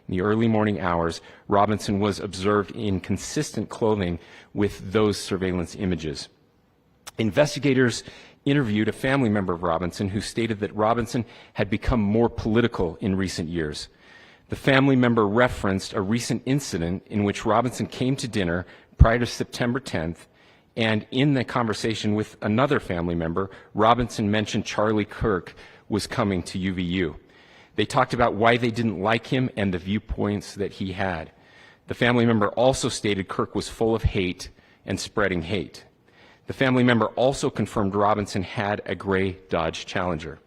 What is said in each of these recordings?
In the early morning hours, Robinson was observed in consistent clothing with those surveillance images. Investigators interviewed a family member of Robinson who stated that Robinson had become more political in recent years. The family member referenced a recent incident in which Robinson came to dinner prior to September 10th, and in the conversation with another family member, Robinson mentioned Charlie Kirk was coming to UVU. They talked about why they didn't like him and the viewpoints that he had. The family member also stated Kirk was full of hate and spreading hate. The family member also confirmed Robinson had a gray Dodge Challenger.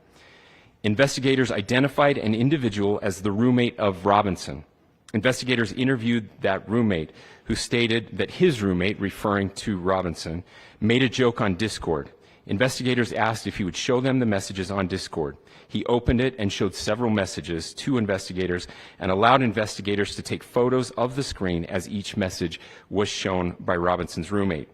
Investigators identified an individual as the roommate of Robinson. Investigators interviewed that roommate, who stated that his roommate, referring to Robinson, made a joke on Discord. Investigators asked if he would show them the messages on Discord. He opened it and showed several messages to investigators and allowed investigators to take photos of the screen as each message was shown by Robinson's roommate.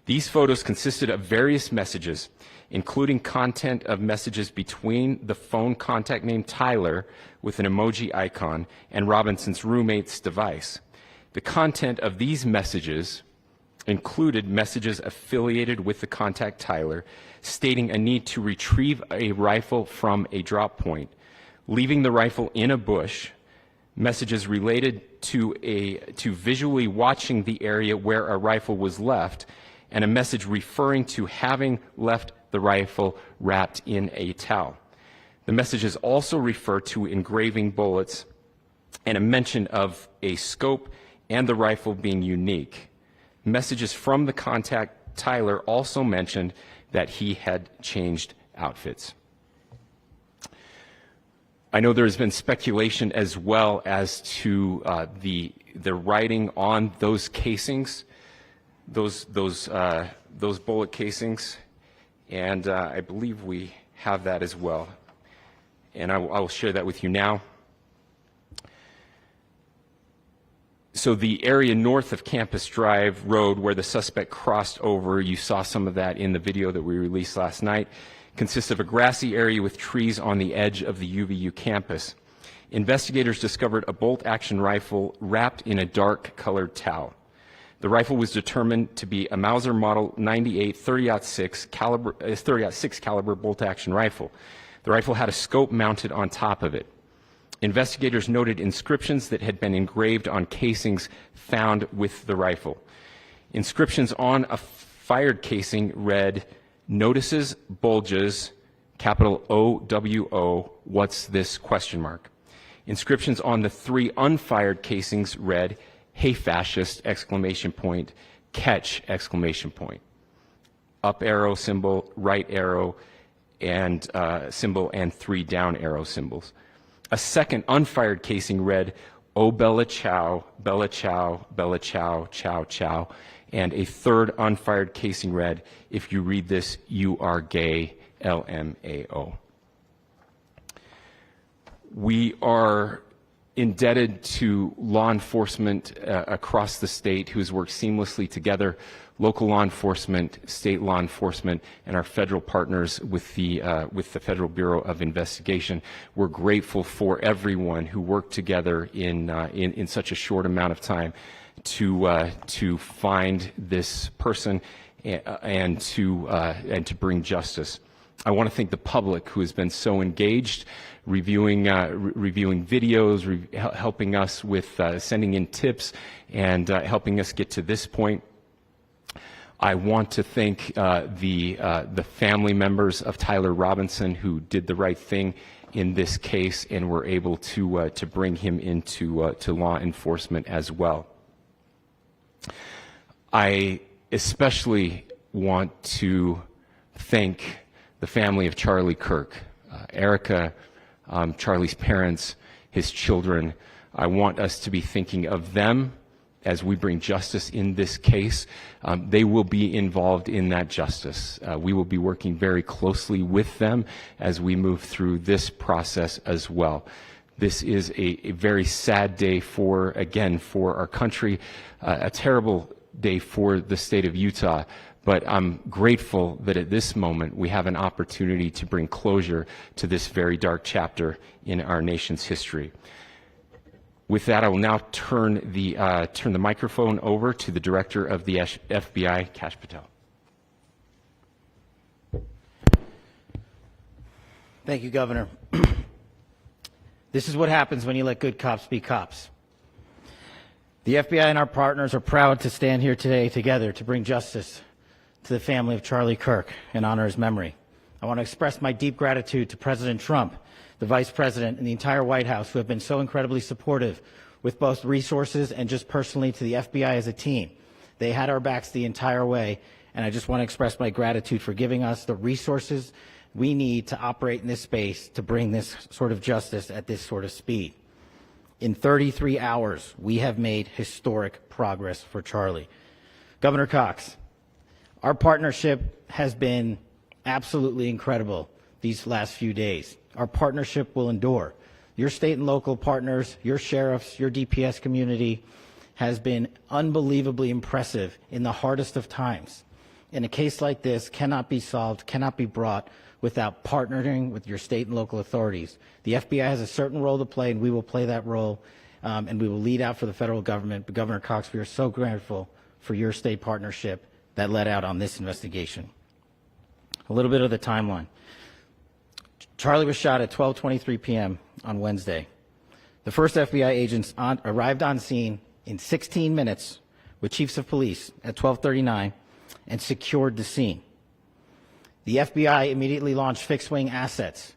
These photos consisted of various messages, including content of messages between the phone contact named Tyler with an emoji icon and Robinson's roommate's device. The content of these messages included messages affiliated with the contact Tyler, stating a need to retrieve a rifle from a drop point, leaving the rifle in a bush, messages related to visually watching the area where a rifle was left, and a message referring to having left the rifle wrapped in a towel. The messages also refer to engraving bullets and a mention of a scope and the rifle being unique. Messages from the contact Tyler also mentioned that he had changed outfits. I know there has been speculation as well as to the writing on those casings, those bullet casings, and I believe we have that as well. And I will share that with you now. So the area north of Campus Drive Road where the suspect crossed over, you saw some of that in the video that we released last night, consists of a grassy area with trees on the edge of the UVU campus. Investigators discovered a bolt-action rifle wrapped in a dark-colored towel. The rifle was determined to be a Mauser Model 98 30-06 caliber bolt-action rifle. The rifle had a scope mounted on top of it. Investigators noted inscriptions that had been engraved on casings found with the rifle. Inscriptions on a fired casing read, "Notices, bulges, capital OWO, what's this?" ? Inscriptions on the 3 unfired casings read, "Hey fascist!" ! Catch! Up arrow symbol, right arrow and symbol, and 3 down arrow symbols. A second unfired casing read, "Oh Bella Chow, Bella Chow, Bella Chow, Chow Chow," and a third unfired casing read, "If you read this, you are gay, LMAO." We are indebted to law enforcement across the state who has worked seamlessly together, local law enforcement, state law enforcement, and our federal partners with the Federal Bureau of Investigation. We're grateful for everyone who worked together in such a short amount of time to find this person and to bring justice. I want to thank the public who has been so engaged, reviewing videos, helping us with sending in tips, and helping us get to this point. I want to thank the family members of Tyler Robinson who did the right thing in this case and were able to bring him into to law enforcement as well. I especially want to thank the family of Charlie Kirk, Erica, Charlie's parents, his children. I want us to be thinking of them as we bring justice in this case. They will be involved in that justice. We will be working very closely with them as we move through this process as well. This is a very sad day for our country, a terrible day for the state of Utah. But I'm grateful that at this moment we have an opportunity to bring closure to this very dark chapter in our nation's history. With that, I will now turn the microphone over to the Director of the FBI, Kash Patel. Thank you, Governor. This is what happens when you let good cops be cops. The FBI and our partners are proud to stand here today together to bring justice to the family of Charlie Kirk and honor his memory. I want to express my deep gratitude to President Trump, the Vice President, and the entire White House who have been so incredibly supportive with both resources and just personally to the FBI as a team. They had our backs the entire way, and I just want to express my gratitude for giving us the resources we need to operate in this space to bring this sort of justice at this sort of speed. In 33 hours, we have made historic progress for Charlie. Governor Cox, our partnership has been absolutely incredible these last few days. Our partnership will endure. Your state and local partners, your sheriffs, your DPS community has been unbelievably impressive in the hardest of times. And a case like this cannot be solved, cannot be brought without partnering with your state and local authorities. The FBI has a certain role to play, and we will play that role, and we will lead out for the federal government. But Governor Cox, we are so grateful for your state partnership that led out on this investigation. A little bit of the timeline. Charlie was shot at 12:23 p.m. on Wednesday. The first FBI agents arrived on scene in 16 minutes with chiefs of police at 12:39 and secured the scene. The FBI immediately launched fixed-wing assets.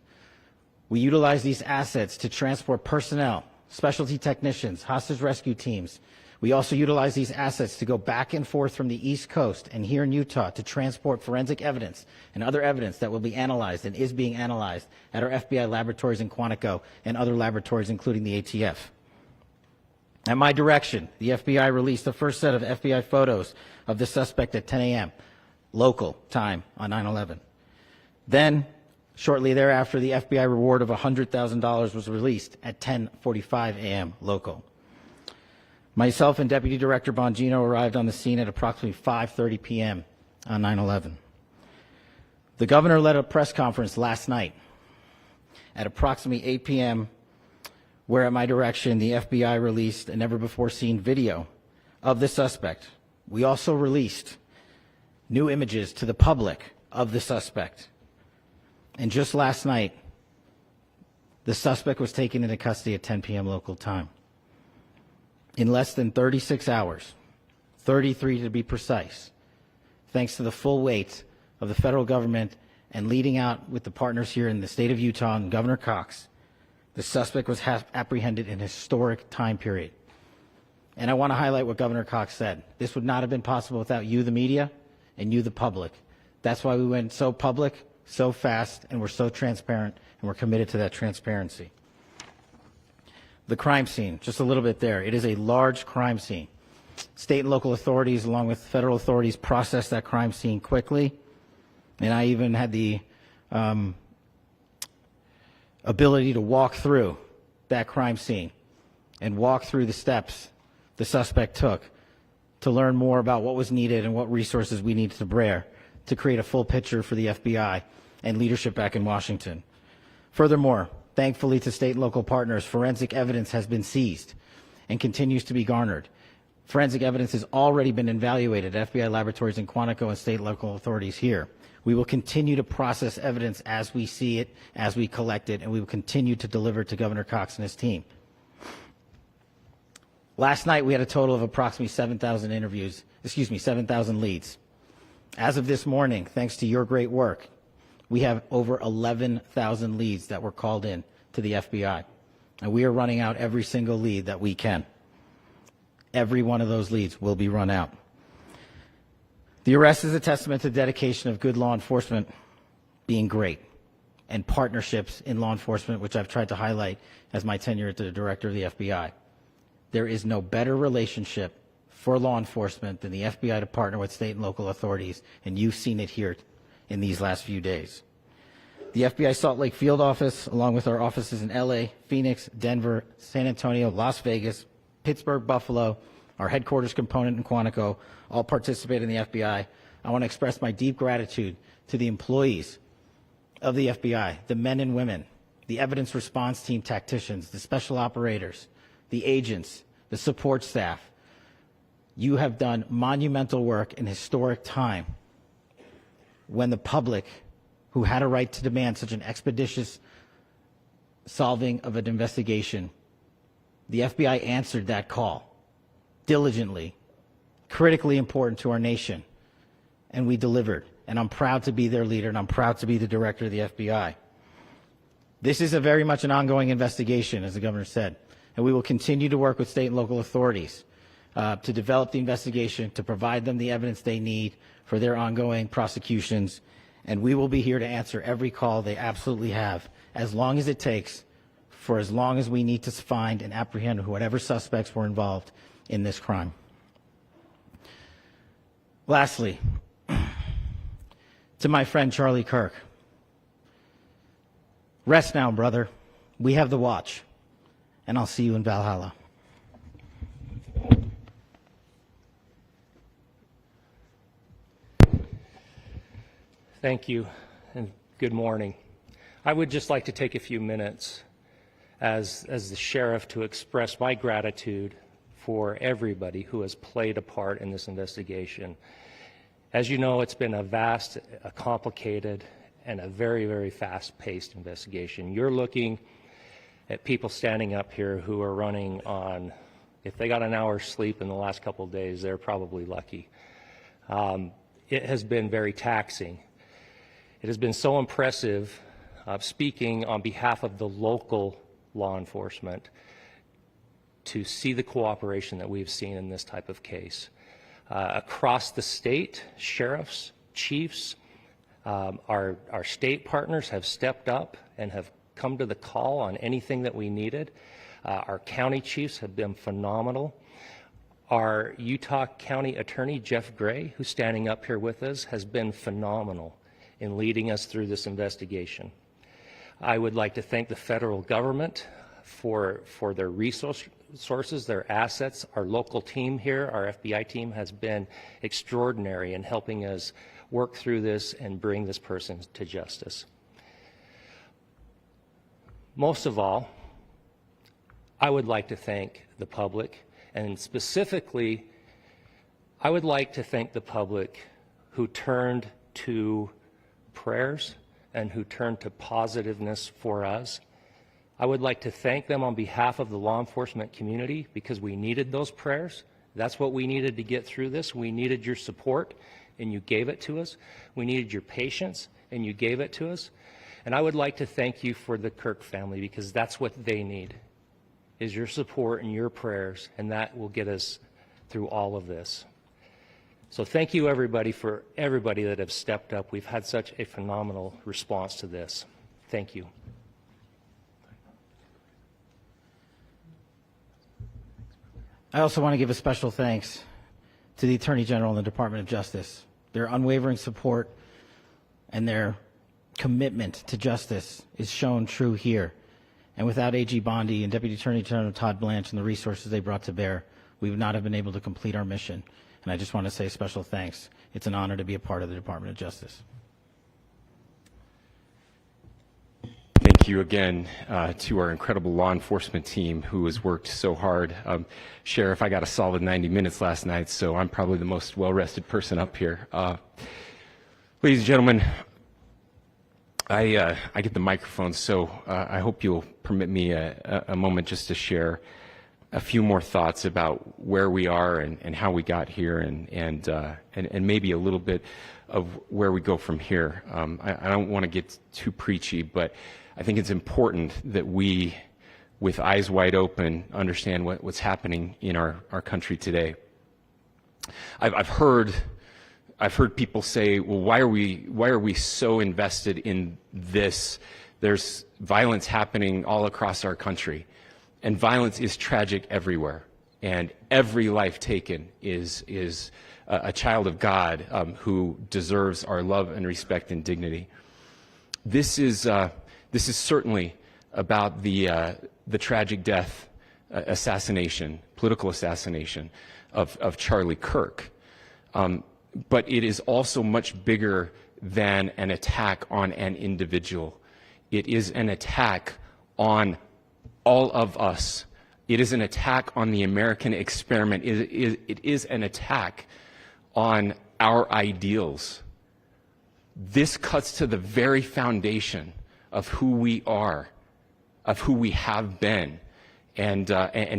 We utilized these assets to transport personnel, specialty technicians, hostage rescue teams. We also utilized these assets to go back and forth from the East Coast and here in Utah to transport forensic evidence and other evidence that will be analyzed and is being analyzed at our FBI laboratories in Quantico and other laboratories, including the ATF. At my direction, the FBI released the first set of FBI photos of the suspect at 10 a.m. local time on 9/11. Then, shortly thereafter, the FBI reward of $100,000 was released at 10:45 a.m. local. Myself and Deputy Director Bongino arrived on the scene at approximately 5:30 p.m. on 9/11. The governor led a press conference last night at approximately 8 p.m., where at my direction, the FBI released a never-before-seen video of the suspect. We also released new images to the public of the suspect. And just last night, the suspect was taken into custody at 10 p.m. local time. In less than 36 hours, 33 to be precise, thanks to the full weight of the federal government and leading out with the partners here in the state of Utah and Governor Cox, the suspect was apprehended in a historic time period. And I want to highlight what Governor Cox said. This would not have been possible without you, the media, and you, the public. That's why we went so public, so fast, and we're so transparent, and we're committed to that transparency. The crime scene, just a little bit there. It is a large crime scene. State and local authorities, along with federal authorities, processed that crime scene quickly. And I even had the ability to walk through that crime scene and walk through the steps the suspect took to learn more about what was needed and what resources we needed to bear to create a full picture for the FBI and leadership back in Washington. Furthermore, thankfully to state and local partners, forensic evidence has been seized and continues to be garnered. Forensic evidence has already been evaluated at FBI laboratories in Quantico and state and local authorities here. We will continue to process evidence as we see it, as we collect it, and we will continue to deliver it to Governor Cox and his team. Last night, we had a total of approximately 7,000 leads. As of this morning, thanks to your great work, we have over 11,000 leads that were called in to the FBI. And we are running out every single lead that we can. Every one of those leads will be run out. The arrest is a testament to the dedication of good law enforcement being great and partnerships in law enforcement, which I've tried to highlight as my tenure as the director of the FBI. There is no better relationship for law enforcement than the FBI to partner with state and local authorities, and you've seen it here in these last few days. The FBI Salt Lake Field Office, along with our offices in LA, Phoenix, Denver, San Antonio, Las Vegas, Pittsburgh, Buffalo, our headquarters component in Quantico, all participate in the FBI. I want to express my deep gratitude to the employees of the FBI, the men and women, the evidence response team tacticians, the special operators, the agents, the support staff. You have done monumental work in historic time when the public, who had a right to demand such an expeditious solving of an investigation, the FBI answered that call diligently, critically important to our nation, and we delivered. And I'm proud to be their leader, and I'm proud to be the director of the FBI. This is very much an ongoing investigation, as the governor said, and we will continue to work with state and local authorities to develop the investigation, to provide them the evidence they need for their ongoing prosecutions, and we will be here to answer every call they absolutely have, as long as it takes, for as long as we need to find and apprehend whatever suspects were involved in this crime. Lastly, to my friend Charlie Kirk, rest now, brother. We have the watch, and I'll see you in Valhalla. Thank you, and good morning. I would just like to take a few minutes as the sheriff to express my gratitude for everybody who has played a part in this investigation. As you know, it's been a vast, a complicated, and a very, very fast-paced investigation. You're looking at people standing up here who are running on, if they got an hour's sleep in the last couple of days, they're probably lucky. It has been very taxing. It has been so impressive, speaking on behalf of the local law enforcement, to see the cooperation that we've seen in this type of case. Across the state, sheriffs, chiefs, our state partners have stepped up and have come to the call on anything that we needed. Our county chiefs have been phenomenal. Our Utah County Attorney, Jeff Gray, who's standing up here with us, has been phenomenal in leading us through this investigation. I would like to thank the federal government for their resources, their assets. Our local team here, our FBI team, has been extraordinary in helping us work through this and bring this person to justice. Most of all, I would like to thank the public, and specifically, I would like to thank the public who turned to prayers and who turned to positiveness for us. I would like to thank them on behalf of the law enforcement community, because we needed those prayers. That's what we needed to get through this. We needed your support, and you gave it to us. We needed your patience, and you gave it to us. And I would like to thank you for the Kirk family, because that's what they need, is your support and your prayers, and that will get us through all of this. So thank you, everybody, for everybody that have stepped up. We've had such a phenomenal response to this. Thank you. I also want to give a special thanks to the Attorney General and the Department of Justice. Their unwavering support and their commitment to justice is shown true here. And without AG Bondi and Deputy Attorney General Todd Blanche and the resources they brought to bear, we would not have been able to complete our mission. And I just want to say special thanks. It's an honor to be a part of the Department of Justice. Thank you again to our incredible law enforcement team who has worked so hard. Sheriff, I got a solid 90 minutes last night, so I'm probably the most well-rested person up here. Ladies and gentlemen, I get the microphone, so I hope you'll permit me a moment just to share a few more thoughts about where we are and how we got here, and maybe a little bit of where we go from here. I don't want to get too preachy, but I think it's important that we, with eyes wide open, understand what's happening in our country today. I've heard people say, well, why are we so invested in this? There's violence happening all across our country, and violence is tragic everywhere, and every life taken is a child of God who deserves our love and respect and dignity. This is certainly about the tragic death, political assassination of Charlie Kirk. But it is also much bigger than an attack on an individual. It is an attack on all of us It is an attack on the American experiment. It is an attack on our ideals. This cuts to the very foundation of who we are, of who we have been, and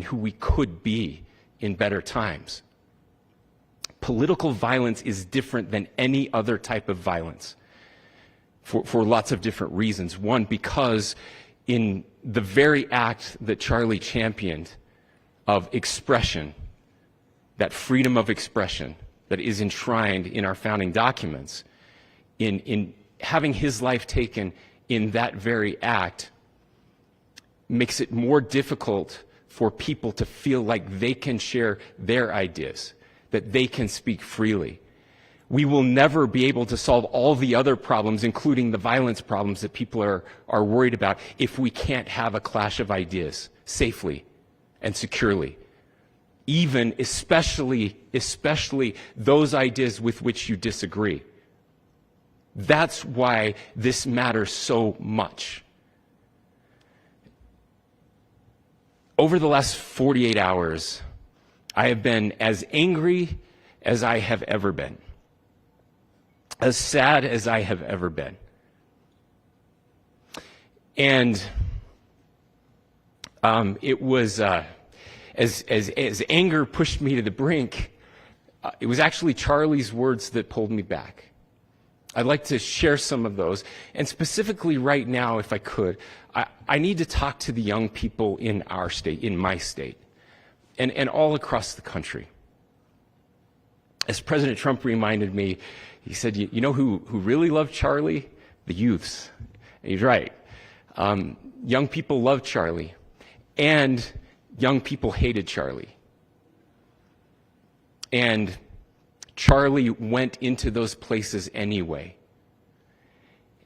who we could be in better times. Political violence is different than any other type of violence for lots of different reasons. One, because in the very act that Charlie championed of expression, that freedom of expression that is enshrined in our founding documents, in having his life taken in that very act, makes it more difficult for people to feel like they can share their ideas, that they can speak freely. We will never be able to solve all the other problems, including the violence problems that people are worried about, if we can't have a clash of ideas safely and securely. Even, especially those ideas with which you disagree. That's why this matters so much. Over the last 48 hours, I have been as angry as I have ever been, as sad as I have ever been. And it was, as anger pushed me to the brink, it was actually Charlie's words that pulled me back. I'd like to share some of those. And specifically right now, if I could, I need to talk to the young people in our state, in my state, and all across the country. As President Trump reminded me, he said, you know who really loved Charlie? The youths. And he's right. Young people loved Charlie, and young people hated Charlie. And Charlie went into those places anyway.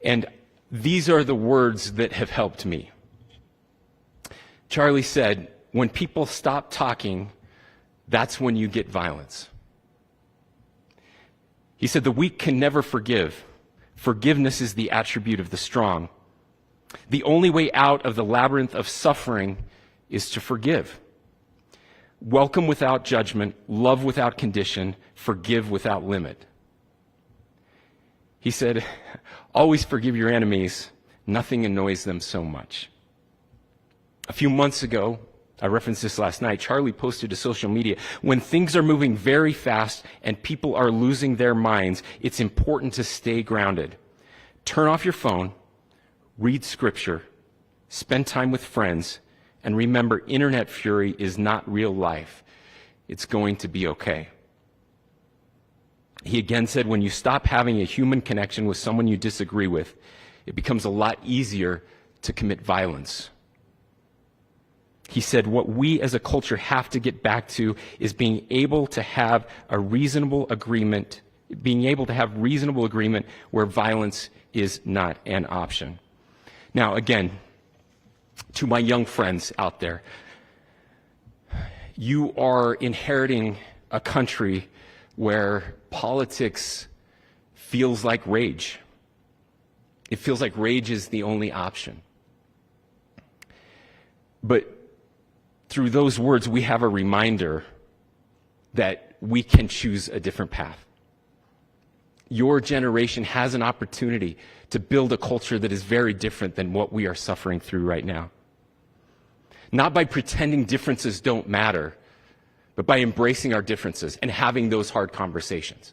And these are the words that have helped me. Charlie said, when people stop talking, that's when you get violence. He said, the weak can never forgive. Forgiveness is the attribute of the strong. The only way out of the labyrinth of suffering is to forgive. Welcome without judgment, love without condition, forgive without limit. He said, always forgive your enemies. Nothing annoys them so much. A few months ago, I referenced this last night, Charlie posted to social media, when things are moving very fast and people are losing their minds, it's important to stay grounded. Turn off your phone, read scripture, spend time with friends, and remember, internet fury is not real life. It's going to be okay. He again said, when you stop having a human connection with someone you disagree with, it becomes a lot easier to commit violence. He said, what we as a culture have to get back to is being able to have a reasonable agreement, where violence is not an option. Now, again, to my young friends out there, you are inheriting a country where politics feels like rage. It feels like rage is the only option. But through those words, we have a reminder that we can choose a different path. Your generation has an opportunity to build a culture that is very different than what we are suffering through right now. Not by pretending differences don't matter, but by embracing our differences and having those hard conversations.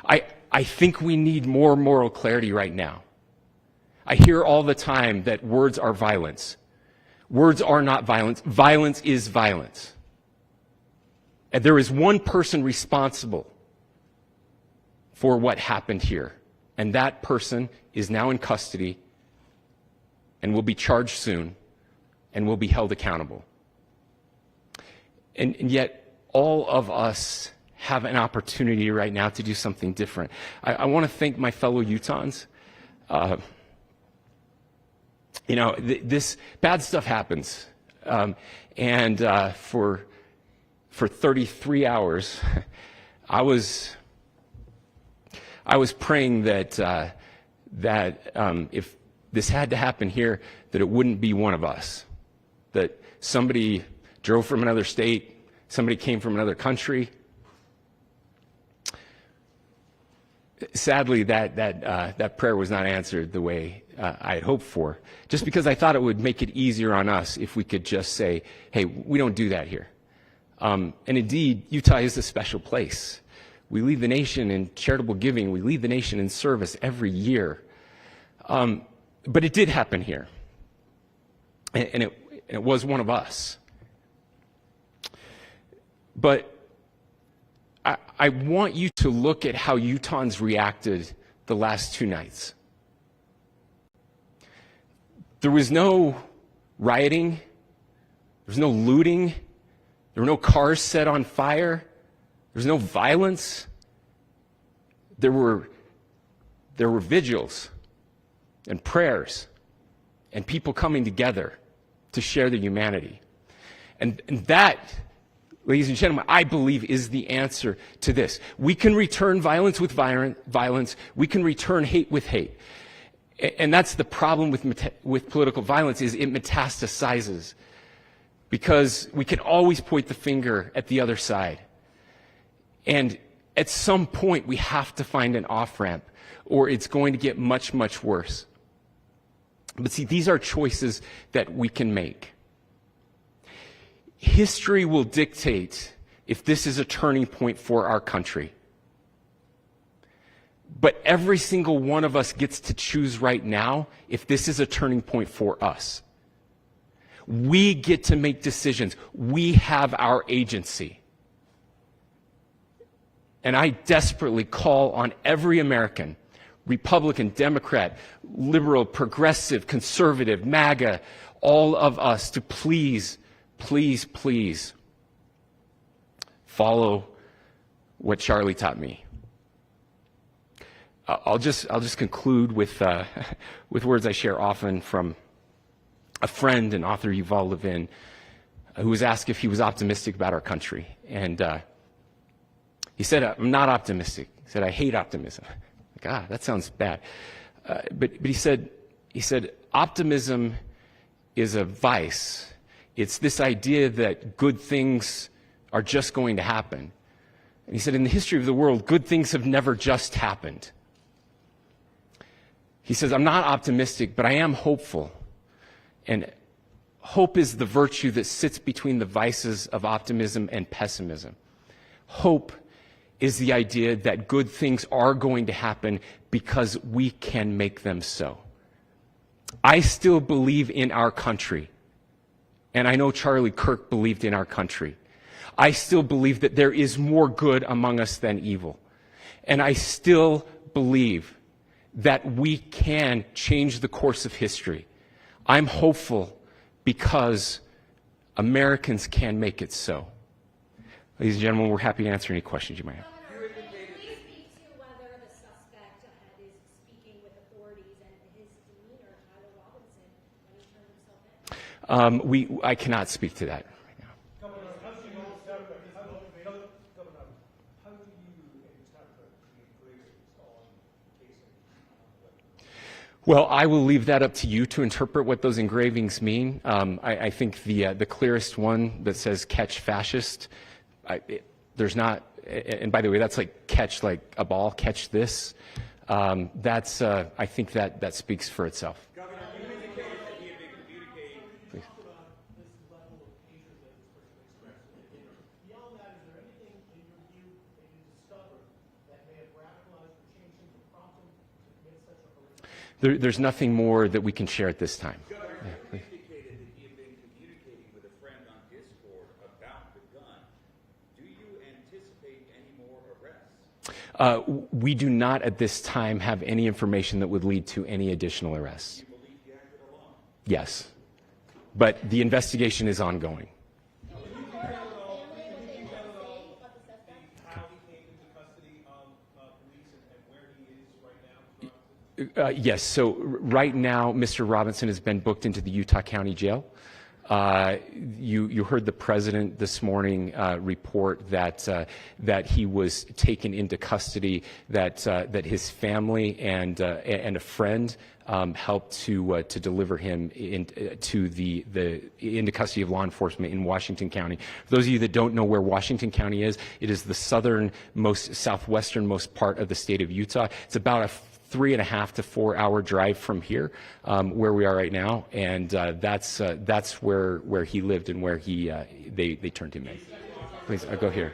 I think we need more moral clarity right now. I hear all the time that words are violence. Words are not violence. Violence is violence. And there is one person responsible for what happened here. And that person is now in custody and will be charged soon and will be held accountable. And yet, all of us have an opportunity right now to do something different. I want to thank my fellow Utahns. This bad stuff happens. For 33 hours, I was praying that if this had to happen here, that it wouldn't be one of us, that somebody drove from another state, somebody came from another country. Sadly, that prayer was not answered the way I had hoped for, just because I thought it would make it easier on us if we could just say, hey, we don't do that here. And indeed, Utah is a special place. We lead the nation in charitable giving. We lead the nation in service every year. But it did happen here. And it was one of us. But I want you to look at how Utahns reacted the last 2 nights. There was no rioting. There was no looting. There were no cars set on fire. There was no violence. There were vigils and prayers and people coming together to share their humanity. And that, ladies and gentlemen, I believe is the answer to this. We can return violence with violence. We can return hate with hate. And that's the problem with political violence, is it metastasizes. Because we can always point the finger at the other side. And at some point, we have to find an off-ramp, or it's going to get much, much worse. But see, these are choices that we can make. History will dictate if this is a turning point for our country. But every single one of us gets to choose right now if this is a turning point for us. We get to make decisions. We have our agency. And I desperately call on every American, Republican, Democrat, liberal, progressive, conservative, MAGA, all of us to please, please, please follow what Charlie taught me. I'll just conclude with words I share often from a friend and author, Yuval Levin, who was asked if he was optimistic about our country. And he said, I'm not optimistic. He said, I hate optimism. Like, that sounds bad. But he said, optimism is a vice. It's this idea that good things are just going to happen. And he said, in the history of the world, good things have never just happened. He says, I'm not optimistic, but I am hopeful. And hope is the virtue that sits between the vices of optimism and pessimism. Hope is the idea that good things are going to happen because we can make them so. I still believe in our country. And I know Charlie Kirk believed in our country. I still believe that there is more good among us than evil. And I still believe that we can change the course of history. I'm hopeful because Americans can make it so. Ladies and gentlemen, we're happy to answer any questions you might have. Please speak to whether the suspect is speaking with authorities and his demeanor, Tyler Robinson, when he turned himself in. I cannot speak to that right now. Governor, how do you interpret the engravings on casing? Well, I will leave that up to you to interpret what those engravings mean. I think the clearest one that says "catch fascist," there's not. And by the way, that's like catch like a ball, catch this. That's I think that speaks for itself. Governor, you indicated that he had been communicating. Please. This level of hatred that this person expressed. Beyond that, is there anything in your view that you discovered that may have radicalized or changed him or prompted him to commit such a horrific? There's nothing more that we can share at this time. Governor, you indicated that he had been communicating with a friend on Discord about the gun. Do you anticipate any more arrests? We do not at this time have any information that would lead to any additional arrests. Do you believe he acted alone? Yes, but the investigation is ongoing. How he came into custody of police and where he is right now? Yes, so right now, Mr. Robinson has been booked into the Utah County Jail. You heard the president this morning report that he was taken into custody, that his family and a friend helped to deliver him into custody of law enforcement in Washington County. For those of you that don't know where Washington County is, it is the southwesternmost part of the state of Utah. It's about a 3.5 to 4 hour drive from here, where we are right now, and that's where he lived and where they turned him in. Please, I'll go here.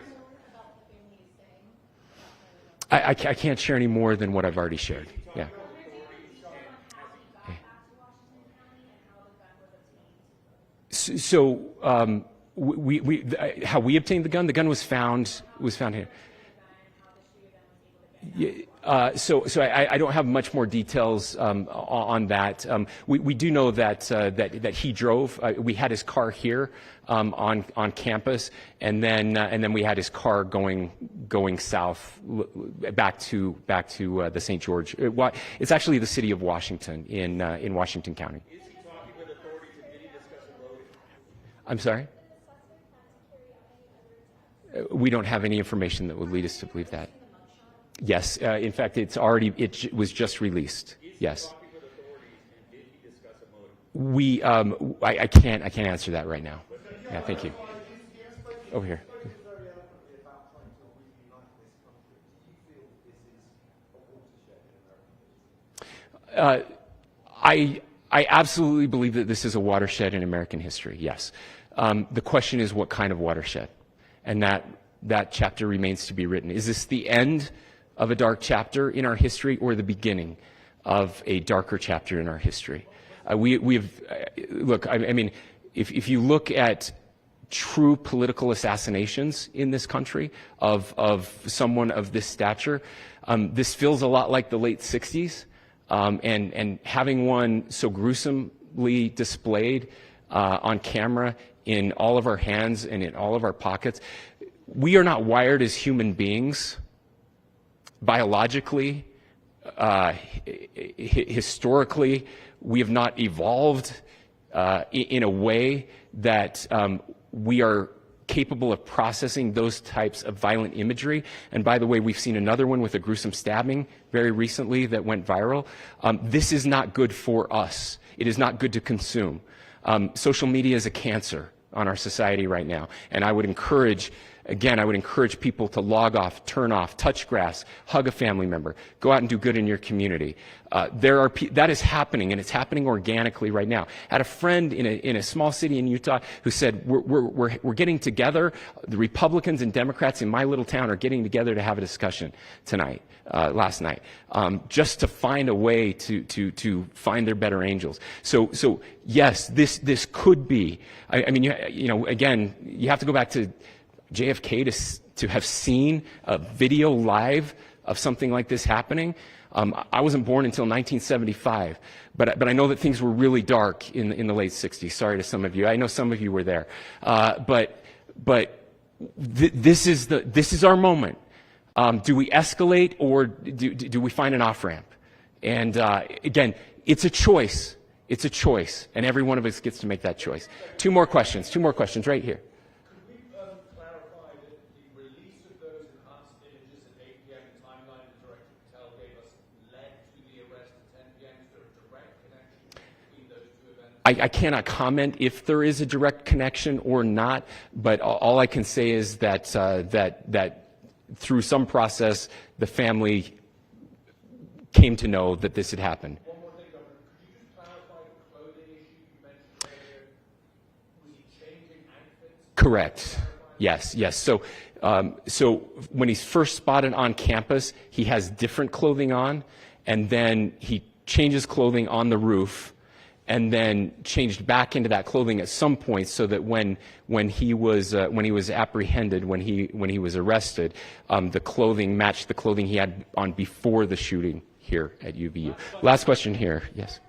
I can't share any more than what I've already shared. Yeah. So how we obtained the gun? The gun was found here. So I don't have much more details on that. We do know that he drove. We had his car here on campus, and then we had his car going south back to the St. George. It's actually the city of Washington in Washington County. Is he talking with authorities and did he discuss a loading? I'm sorry? We don't have any information that would lead us to believe that. Yes, in fact, it was just released. Yes. I can't answer that right now. Yeah, thank you. Over here. I absolutely believe that this is a watershed in American history. Yes. The question is, what kind of watershed? And that chapter remains to be written. Is this the end of a dark chapter in our history, or the beginning of a darker chapter in our history? Look, I mean, if you look at true political assassinations in this country of someone of this stature, this feels a lot like the late 60s, and having one so gruesomely displayed on camera in all of our hands and in all of our pockets. We are not wired as human beings biologically, historically. We have not evolved in a way that we are capable of processing those types of violent imagery. And by the way, we've seen another one with a gruesome stabbing very recently that went viral. This is not good for us. It is not good to consume. Social media is a cancer on our society right now. And I would encourage people to log off, turn off, touch grass, hug a family member, go out and do good in your community. That is happening, and it's happening organically right now. I had a friend in a small city in Utah who said, we're getting together, the Republicans and Democrats in my little town are getting together to have a discussion last night, just to find a way to find their better angels. So yes, this could be, I mean, again, you have to go back to JFK to have seen a video live of something like this happening. I wasn't born until 1975, but I know that things were really dark in the late 60s. Sorry to some of you. I know some of you were there. But this is our moment. Do we escalate, or do we find an off-ramp? And again, it's a choice. It's a choice, and every one of us gets to make that choice. Two more questions right here. I cannot comment if there is a direct connection or not, but all I can say is that that through some process, the family came to know that this had happened. One more thing, Governor. Could you just clarify the clothing issue you mentioned earlier? Was he changing outfits? Correct. Yes. So when he's first spotted on campus, he has different clothing on, and then he changes clothing on the roof, and then changed back into that clothing at some point, so that when he was apprehended, when he was arrested, the clothing matched the clothing he had on before the shooting here at UVU. Last question here. Yes.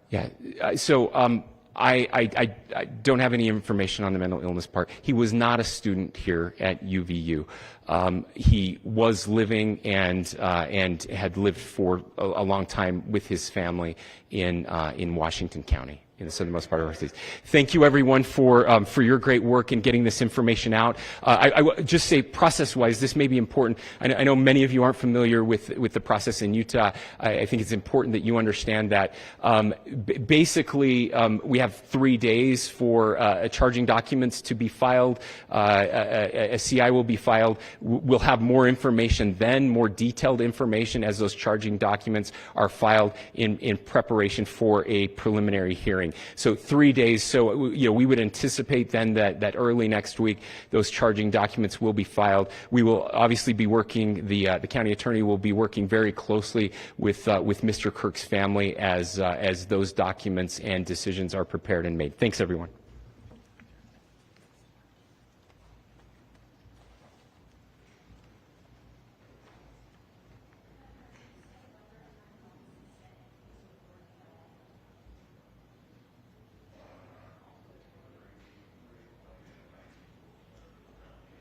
Yeah. So I don't have any information on the mental illness part. He was not a student here at UVU. He was living and had lived for a long time with his family in Washington County, in the southernmost part of our state. Thank you, everyone, for your great work in getting this information out. I would just say, process-wise, this may be important. I know many of you aren't familiar with the process in Utah. I think it's important that you understand that. Basically, we have 3 days for charging documents to be filed. A CI will be filed. We'll have more information then, more detailed information as those charging documents are filed in preparation for a preliminary hearing. So 3 days. So we would anticipate then that early next week those charging documents will be filed. We will obviously be working. The county attorney will be working very closely with Mr. Kirk's family as those documents and decisions are prepared and made. Thanks, everyone.